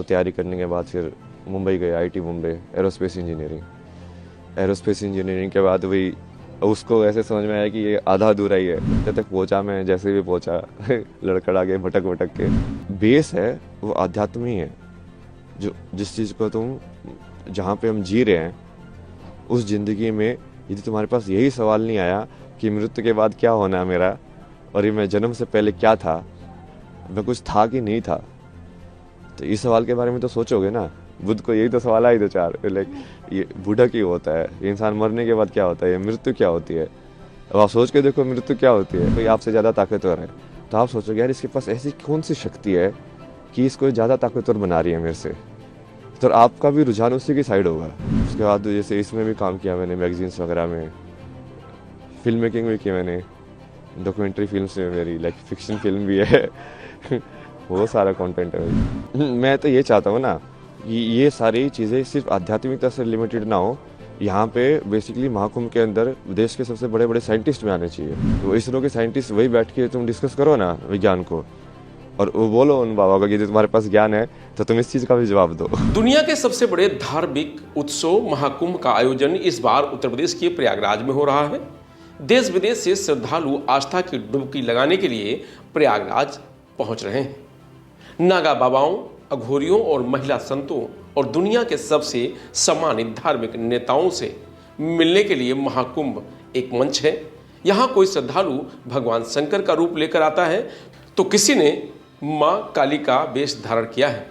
तो तैयारी करने के बाद फिर मुंबई गए, IT Mumbai, aerospace engineering. Aerospace engineering के बाद वही उसको ऐसे समझ में आया कि ये आधा अधूरा ही है। जब तक पहुंचा, मैं जैसे भी पहुंचा लड़खड़ा के भटक भटक के। बेस है वो आध्यात्म ही है। जो जिस चीज़ को तुम जहाँ पे हम जी रहे हैं उस जिंदगी में, यदि तुम्हारे पास यही सवाल नहीं आया कि मृत्यु के बाद क्या होना है मेरा, और ये मैं जन्म से पहले क्या था, मैं कुछ था कि नहीं था, तो इस सवाल के बारे में तो सोचोगे ना। बुद्ध को यही तो सवाल आए दो चार, लाइक ये बूढ़ा क्यों होता है, ये इंसान मरने के बाद क्या होता है, ये मृत्यु क्या होती है। अब आप सोच के देखो मृत्यु क्या होती है। कोई आपसे ज़्यादा ताकतवर है तो आप सोचोगे यार इसके पास ऐसी कौन सी शक्ति है कि इसको ज़्यादा ताकतवर बना रही है मेरे से, तो आपका भी रुझान उसी की साइड होगा। उसके बाद जैसे इसमें भी काम किया मैंने, मैगजीन्स वगैरह में, फिल्म मेकिंग भी की मैंने, डॉक्यूमेंट्री फिल्म्स में मेरी, लाइक फिक्शन फिल्म भी है बहुत सारा कंटेंट है भाई। मैं तो ये चाहता हूँ ना कि ये सारी चीज़ें सिर्फ आध्यात्मिकता से लिमिटेड ना हो। यहाँ पे बेसिकली महाकुंभ के अंदर देश के सबसे बड़े बड़े साइंटिस्ट में आने चाहिए। तो इसरो के साइंटिस्ट वही बैठ के तुम डिस्कस करो ना विज्ञान को, और वो बोलो उन बाबा का कि तुम्हारे पास ज्ञान है तो तुम इस चीज़ का भी जवाब दो। दुनिया के सबसे बड़े धार्मिक उत्सव महाकुंभ का आयोजन इस बार उत्तर प्रदेश के प्रयागराज में हो रहा है। देश विदेश से श्रद्धालु आस्था की डुबकी लगाने के लिए प्रयागराज पहुंच रहे हैं। नागा बाबाओं, अघोरियों और महिला संतों और दुनिया के सबसे सम्मानित धार्मिक नेताओं से मिलने के लिए महाकुंभ एक मंच है। यहाँ कोई श्रद्धालु भगवान शंकर का रूप लेकर आता है तो किसी ने मां काली का वेश धारण किया है।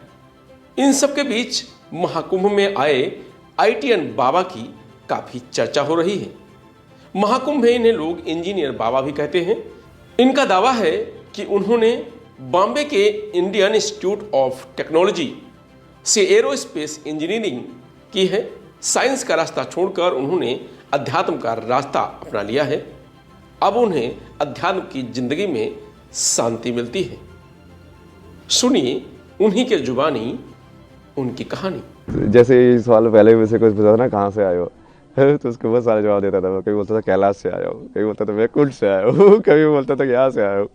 इन सब के बीच महाकुंभ में आए आईटीएन बाबा की काफी चर्चा हो रही है। महाकुंभ में इन्हें लोग इंजीनियर बाबा भी कहते हैं। इनका दावा है कि उन्होंने बॉम्बे के इंडियन इंस्टीट्यूट ऑफ टेक्नोलॉजी से एरोस्पेस इंजीनियरिंग की है। साइंस का रास्ता छोड़कर उन्होंने अध्यात्म का रास्ता अपना लिया है। अब उन्हें अध्यात्म की जिंदगी में शांति मिलती है। सुनिए उन्हीं के जुबानी उनकी कहानी। जैसे ये सवाल पहले मुझसे कुछ पूछा था ना, कहाँ से आए हो, तो उसको बहुत सारे जवाब देता था। कभी बोलता था कैलाश से आया हूँ, कभी बोलता था मैं कुंड से आया हूँ, कभी बोलता था यहाँ से आया हूँ।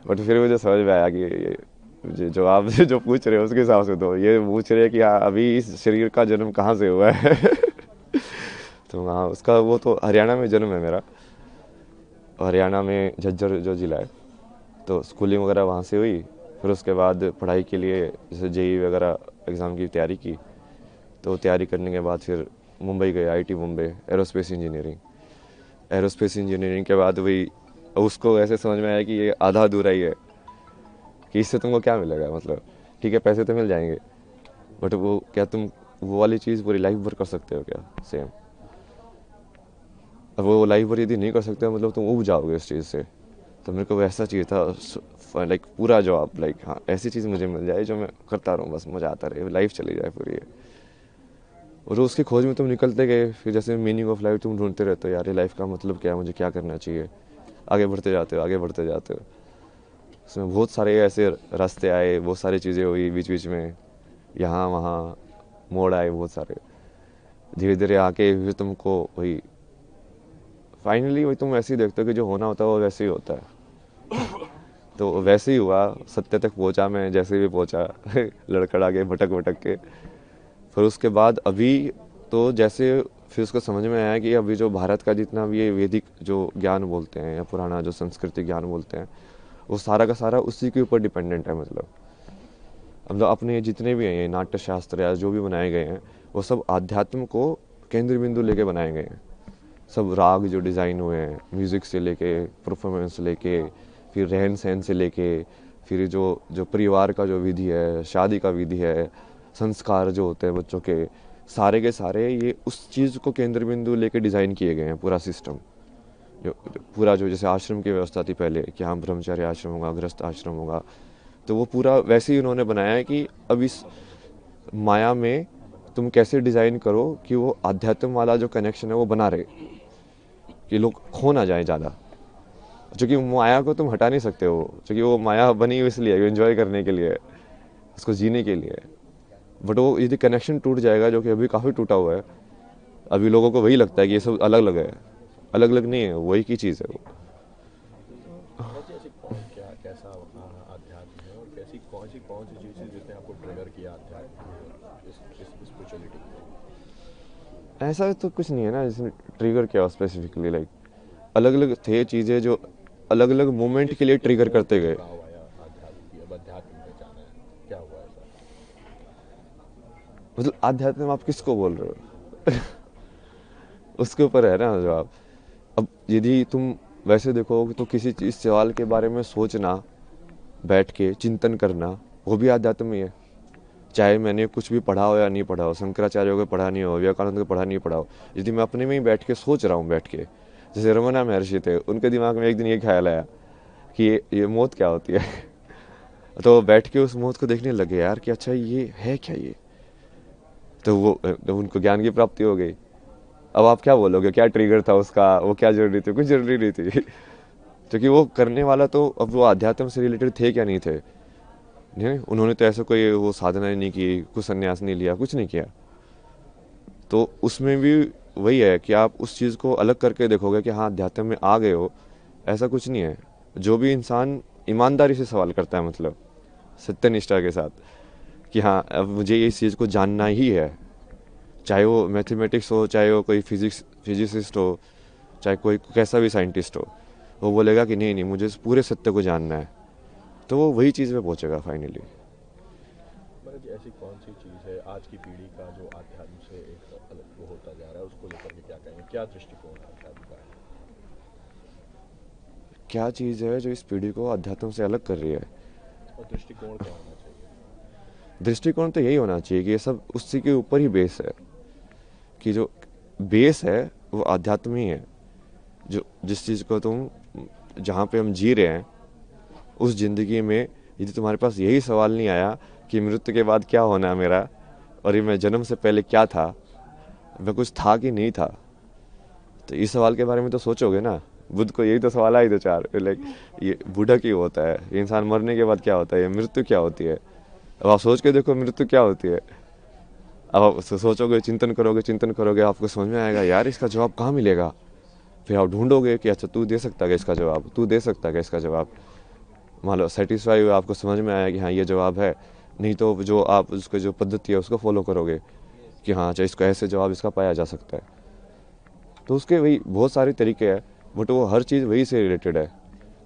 बट फिर मुझे समझ में आया कि ये जो आप जो पूछ रहे हो उसके हिसाब से दो। ये पूछ रहे हैं कि अभी इस शरीर का जन्म कहाँ से हुआ है तो हाँ, उसका वो तो हरियाणा में जन्म है मेरा। हरियाणा में झज्जर जो ज़िला है, तो स्कूलिंग वगैरह वहाँ से हुई। फिर उसके बाद पढ़ाई के लिए जैसे जेई वगैरह एग्ज़ाम की तैयारी की। तो तैयारी करने के बाद फिर मुंबई गए, IT Mumbai, aerospace engineering. Aerospace engineering के बाद वही उसको ऐसे समझ में आया कि ये आधा अधूरा ही है, कि इससे तुमको क्या मिलेगा। मतलब ठीक है पैसे तो मिल जाएंगे, बट वो क्या तुम वो वाली चीज़ पूरी लाइफ भर कर सकते हो क्या सेम। अब वो लाइफ भर यदि नहीं कर सकते मतलब तुम उब जाओगे इस चीज़ से। तो मेरे को वैसा चाहिए था, लाइक पूरा जॉब, लाइक हाँ ऐसी चीज़ मुझे मिल जाए जो मैं करता रहूँ, बस मज़ा आता रहे, लाइफ चली जाए पूरी। और उसकी खोज में तुम निकलते गए, फिर जैसे मीनिंग ऑफ लाइफ तुम ढूंढते रहते हो, यार ये लाइफ का मतलब क्या है, मुझे क्या करना चाहिए। आगे बढ़ते जाते हो, आगे बढ़ते जाते हो। उसमें बहुत सारे ऐसे रास्ते आए, बहुत सारी चीज़ें हुई बीच बीच में, यहाँ वहाँ मोड़ आए बहुत सारे। धीरे धीरे आके फिर तुमको वही फाइनली वही तुम ऐसे ही देखते हो कि जो होना होता है वो वैसे ही होता है। तो वैसे ही हुआ, सत्य तक पहुंचा मैं जैसे भी पहुंचा लड़खड़ा के भटक भटक के। फिर उसके बाद अभी तो जैसे फिर उसको समझ में आया कि अभी जो भारत का जितना भी ये वैदिक जो ज्ञान बोलते हैं या पुराना जो संस्कृति ज्ञान बोलते हैं, वो सारा का सारा उसी के ऊपर डिपेंडेंट है। मतलब अपने जितने भी हैं ये नाट्य शास्त्र या जो भी बनाए गए हैं, वो सब आध्यात्म को केंद्र बिंदु लेके बनाए गए हैं। सब राग जो डिज़ाइन हुए हैं, म्यूज़िक से लेके, परफॉर्मेंस लेके, फिर रहन सहन से लेके, फिर जो जो परिवार का जो विधि है, शादी का विधि है, संस्कार जो होते हैं बच्चों के सारे ये उस चीज़ को केंद्र बिंदु लेके डिज़ाइन किए गए हैं। पूरा सिस्टम जो पूरा जो जैसे आश्रम की व्यवस्था थी पहले कि हाँ ब्रह्मचर्य आश्रम होगा, गृहस्थ आश्रम होगा, तो वो पूरा वैसे ही उन्होंने बनाया है कि अब इस माया में तुम कैसे डिज़ाइन करो कि वो आध्यात्म वाला जो कनेक्शन है वो बना रहे, कि लोग खो ना जाए ज़्यादा। क्योंकि माया को तुम हटा नहीं सकते हो, क्योंकि वो माया बनी हुई इसलिए एंजॉय करने के लिए, उसको जीने के लिए। बट वो यदि कनेक्शन टूट जाएगा, जो कि अभी काफ़ी टूटा हुआ है, अभी लोगों को वही लगता है कि ये सब अलग अलग है। अलग अलग नहीं है, वही की चीज़ है वो। कैसा अध्यात्म है और कैसी कौन सी चीज़ें जिसने आपको ट्रिगर किया अध्यात्म? इस स्पिरिचुअलिटी ऐसा तो कुछ नहीं है ना जिसने ट्रिगर किया स्पेसिफिकली, लाइक अलग अलग थे चीज़ें जो अलग अलग मोमेंट के लिए ट्रिगर करते गए। गाँव आया आध्यात्म की, अब अध्यात्म में जाना है, क्या हुआ ऐसा? मतलब आध्यात्म आप किसको बोल रहे हो? उसके ऊपर है ना जवाब। अब यदि तुम वैसे देखो तो किसी चीज सवाल के बारे में सोचना, बैठ के चिंतन करना, वो भी आध्यात्म ही है। चाहे मैंने कुछ भी पढ़ा हो या नहीं पढ़ा हो, शंकराचार्य को पढ़ा नहीं हो, विवेकानंद को पढ़ा नहीं पढ़ा हो, यदि मैं अपने में ही बैठ के सोच रहा हूँ, बैठ के, जैसे रमना महर्षि थे, उनके दिमाग में एक दिन ये ख्याल आया कि ये मौत क्या होती है। तो बैठ के उस मौत को देखने लगे यार कि अच्छा ये है क्या ये, तो वो तो उनको ज्ञान की प्राप्ति हो गई। अब आप क्या बोलोगे, क्या ट्रिगर था उसका, वो क्या जरूरी थी? कुछ जरूरी नहीं थी। क्योंकि वो करने वाला तो, अब वो अध्यात्म से रिलेटेड थे क्या नहीं थे, नहीं, उन्होंने तो ऐसा कोई वो साधना नहीं की, कुछ संन्यास नहीं लिया, कुछ नहीं किया। तो उसमें भी वही है कि आप उस चीज़ को अलग करके देखोगे कि हाँ अध्यात्म में आ गए हो, ऐसा कुछ नहीं है। जो भी इंसान ईमानदारी से सवाल करता है, मतलब सत्यनिष्ठा के साथ कि हाँ अब मुझे इस चीज़ को जानना ही है, चाहे वो मैथमेटिक्स हो, चाहे वो कोई फिजिसिस्ट हो, चाहे कोई कैसा भी साइंटिस्ट हो, वो बोलेगा कि नहीं नहीं मुझे इस पूरे सत्य को जानना है, तो वो वही चीज़ में पहुंचेगा फाइनली। मतलब जी ऐसी कौन सी चीज़ है आज की पीढ़ी का जो आध्यात्म से एक अलग वो होता जा रहा है, उसको लेकर के क्या कहेंगे, क्या दृष्टिकोण है आध्यात्म का? क्या चीज़ है जो इस पीढ़ी को अध्यात्म से अलग कर रही है? और दृष्टिकोण क्या होना चाहिए? दृष्टिकोण तो यही होना चाहिए कि ये सब उसी के ऊपर ही बेस है, कि जो बेस है वो आध्यात्म ही है। जो जिस चीज़ को तुम, जहाँ पे हम जी रहे हैं उस ज़िंदगी में, यदि तुम्हारे पास यही सवाल नहीं आया कि मृत्यु के बाद क्या होना है मेरा, और ये मैं जन्म से पहले क्या था, मैं कुछ था कि नहीं था, तो इस सवाल के बारे में तो सोचोगे ना। बुद्ध को यही तो सवाल आए दो चार, लाइक ये बूढ़ा क्यों होता है, ये इंसान मरने के बाद क्या होता है, ये मृत्यु क्या होती है। अब आप सोच के देखो मृत्यु क्या होती है। अब आप सोचोगे, चिंतन करोगे, आपको समझ में आएगा यार इसका जवाब कहाँ मिलेगा। फिर आप ढूंढोगे कि अच्छा तू दे सकता है इसका जवाब, तू दे सकता है इसका जवाब। मान लो सेटिस्फाई हुआ, आपको समझ में आया कि हाँ ये जवाब है, नहीं तो जो आप उसका जो पद्धति है उसको फॉलो करोगे कि हाँ अच्छा इसको ऐसे जवाब इसका पाया जा सकता है। तो उसके वही बहुत सारे तरीके हैं, बट वो हर चीज़ वही से रिलेटेड है।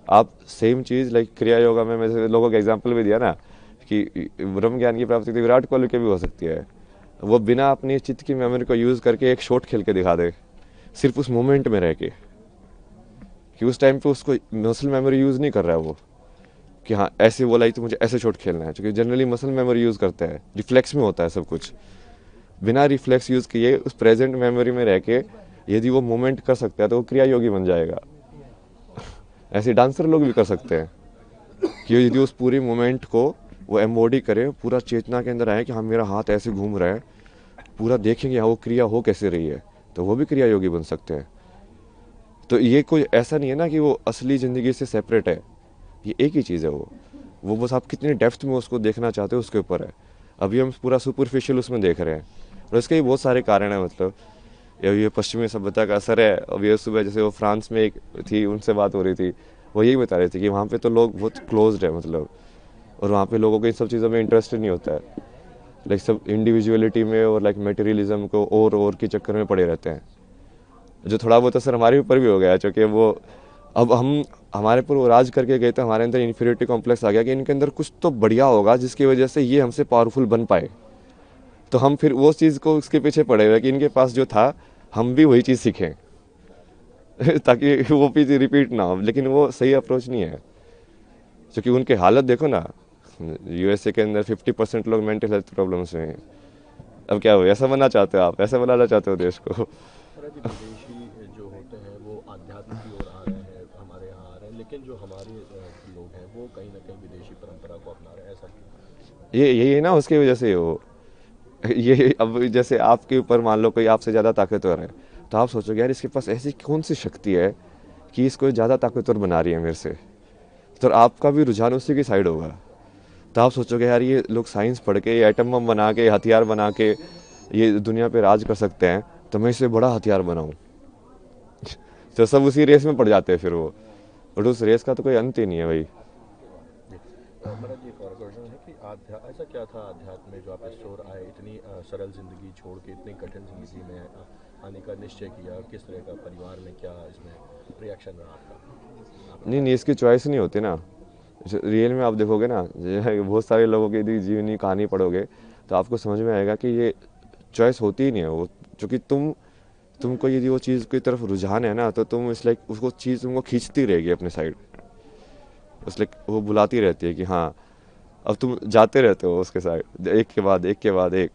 आप सेम चीज़ लाइक क्रिया योगा में मैंने लोगों का एग्जाम्पल भी दिया ना कि ब्रह्म ज्ञान की प्राप्ति तो विराट कोहली के भी हो सकती है। वो बिना अपनी चित्त की मेमोरी को यूज़ करके एक शॉट खेल के दिखा दे, सिर्फ उस मोमेंट में रह के, कि उस टाइम पे उसको मसल मेमोरी यूज़ नहीं कर रहा है वो, कि हाँ ऐसे बोला ही तो मुझे ऐसे शॉट खेलना है, क्योंकि जनरली मसल मेमोरी यूज़ करते हैं, रिफ्लेक्स में होता है सब कुछ। बिना रिफ्लेक्स यूज़ किए उस प्रेजेंट मेमोरी में रह के यदि वो मोमेंट कर सकता है तो वो क्रिया योगी बन जाएगा। ऐसे डांसर लोग भी कर सकते हैं कि यदि उस पूरी मोमेंट को वो एम्बॉडी करे, पूरा चेतना के अंदर आए कि हाँ मेरा हाथ ऐसे घूम रहा है, पूरा देखेंगे हाँ वो क्रिया हो कैसे रही है, तो वो भी क्रिया योगी बन सकते हैं। तो ये कोई ऐसा नहीं है ना कि वो असली ज़िंदगी से सेपरेट है, ये एक ही चीज़ है। वो बस आप कितने डेप्थ में उसको देखना चाहते हो उसके ऊपर है। अभी हम पूरा सुपरफिशियल उसमें देख रहे हैं, और इसके भी बहुत सारे कारण हैं। मतलब ये पश्चिमी सभ्यता का असर है। अब ये सुबह जैसे वो फ्रांस में एक थी, उनसे बात हो रही थी, वो यही बता रहे थे कि वहाँ पे तो लोग बहुत क्लोज्ड है, मतलब, और वहाँ पे लोगों को इन सब चीज़ों में इंटरेस्ट नहीं होता है। लाइक सब इंडिविजुअलिटी में और लाइक मटेरियलिज्म को और के चक्कर में पड़े रहते हैं, जो थोड़ा बहुत असर हमारे ऊपर भी हो गया, क्योंकि वो अब हम हमारे पर वो राज करके गए थे, हमारे अंदर इन्फीरियरिटी कॉम्प्लेक्स आ गया कि इनके अंदर कुछ तो बढ़िया होगा जिसकी वजह से ये हमसे पावरफुल बन पाए। तो हम फिर वो चीज़ को उसके पीछे पड़े हुए कि इनके पास जो था हम भी वही चीज़ सीखें ताकि वो चीज़ रिपीट ना हो। लेकिन वो सही अप्रोच नहीं है, क्योंकि उनके हालत देखो ना, यूएसए के अंदर 50% लोग मेंटल हेल्थ प्रॉब्लम्स में हैं। अब क्या हो, ऐसा बनना चाहते हो आप, ऐसा बनाना चाहते हो देश को? महाराज जी विदेशी जो होते हैं वो आध्यात्म की ओर आ रहे हैं, हमारे यहाँ आ रहे हैं, लेकिन जो हमारे लोग हैं वो कहीं ना कहीं विदेशी परंपरा को अपना रहे हैं, ऐसा क्यों? ये यही है ना, उसकी वजह से वो ये अब जैसे आपके ऊपर मान लो कोई आपसे ज़्यादा ताकतवर है, तो आप सोचोगे यार इसके पास ऐसी कौन सी शक्ति है कि इसको ज़्यादा ताकतवर बना रही है मेरे से, तो आपका भी रुझान उसी की साइड होगा। तो आप सोचोगे यार ये लोग साइंस पढ़ के, ये एटम बम बना के, हथियार बना के ये दुनिया पे राज कर सकते हैं, तो मैं इससे बड़ा हथियार बनाऊं। तो सब उसी रेस में पड़ जाते हैं फिर वो, बट उस रेस का तो कोई अंत ही नहीं है भाई। महाराज जी एक और क्वेश्चन है कि ऐसा क्या था अध्यात्म में जो आप इस ओर आए, इतनी सरल जिंदगी छोड़ के इतनी कठिन जिंदगी में आने का निश्चय किया? किस तरह का परिवार में क्या इसमें रिएक्शन रहा आपका? नहीं नहीं, इसकी चॉइस नहीं होती ना। रियल में आप देखोगे ना, बहुत सारे लोगों की यदि जीवनी कहानी पढ़ोगे तो आपको समझ में आएगा कि ये चॉइस होती ही नहीं है वो। क्योंकि तुमको यदि वो चीज़ की तरफ रुझान है ना, तो तुम इस लाइक उसको चीज़ तुमको खींचती रहेगी अपने साइड। उस लाइक वो बुलाती रहती है कि हाँ, अब तुम जाते रहते हो उसके साइड, एक के बाद एक के बाद एक।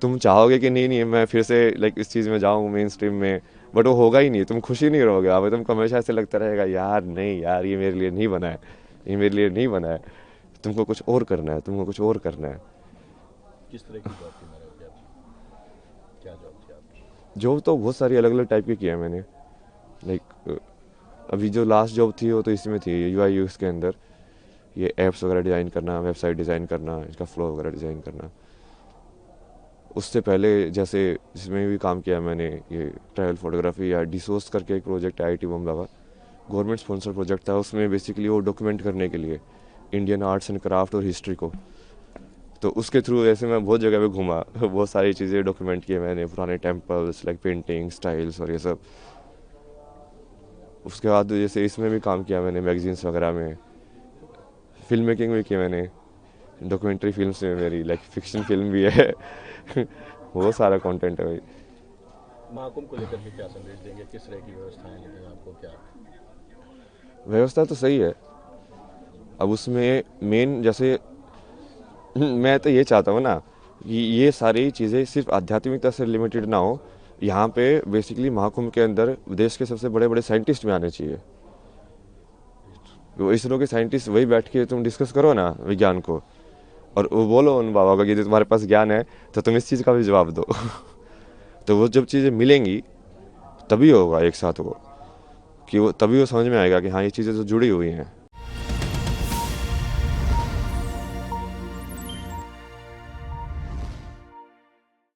तुम चाहोगे कि नहीं नहीं मैं फिर से लाइक इस चीज़ में जाऊँ मेन स्ट्रीम में, बट वो होगा ही नहीं, तुम खुशी नहीं रहोगे। अब तुमको हमेशा ऐसे लगता रहेगा यार नहीं यार, ये मेरे लिए नहीं बना है, ये मेरे लिए नहीं बना है। तुमको कुछ और करना है, तुमको कुछ और करना है। किस तरह की जॉब थी मैंने आपकी? क्या जॉब थी आपकी? जॉब तो बहुत सारी अलग अलग टाइप की किया है मैंने। लाइक अभी जो लास्ट जॉब थी वो तो इसमें थी यूआई यूएक्स के अंदर, ये ऐप्स वगैरह डिज़ाइन करना, वेबसाइट डिज़ाइन करना, इसका फ्लो वगैरह डिज़ाइन करना। उससे पहले जैसे जिसमें भी काम किया मैंने, ये ट्रैवल फोटोग्राफी या डिसोर्स करके एक प्रोजेक्ट है आईटी बॉम्बे का, गवर्नमेंट स्पॉन्सर प्रोजेक्ट था। उसमें बेसिकली वो डॉक्यूमेंट करने के लिए इंडियन आर्ट्स एंड क्राफ्ट और हिस्ट्री को, तो उसके थ्रू ऐसे मैं बहुत जगह पे घूमा, बहुत सारी चीज़ें डॉक्यूमेंट किए मैंने, पुराने टेम्पल्स लाइक पेंटिंग स्टाइल्स और ये सब। उसके बाद जैसे इसमें भी काम किया मैंने, मैगजीन्स वगैरह में, फिल्म मेकिंग भी की मैंने, डॉक्यूमेंट्री फिल्म्स में मेरी लाइक फिक्शन फिल्म भी है। बहुत सारा कंटेंट है भाई। महाकुंभ को लेकर के क्या संदेश देंगे? किस तरह की व्यवस्थाएं लगी आपको? क्या व्यवस्था तो सही है। अब उसमें मेन जैसे मैं तो ये चाहता हूँ ना कि ये सारी चीज़ें सिर्फ आध्यात्मिकता से लिमिटेड ना हो। यहाँ पे बेसिकली महाकुंभ के अंदर देश के सबसे बड़े बड़े साइंटिस्ट भी आने चाहिए। वो इसरो के साइंटिस्ट वही बैठ के तुम डिस्कस करो ना विज्ञान को, और वो बोलो उन बाबा को कि यदि तुम्हारे पास ज्ञान है तो तुम इस चीज़ का भी जवाब दो। तो वो जब चीज़ें मिलेंगी तभी होगा एक साथ वो, कि वो तभी वो समझ में आएगा कि हाँ ये चीज़ें तो जुड़ी हुई हैं।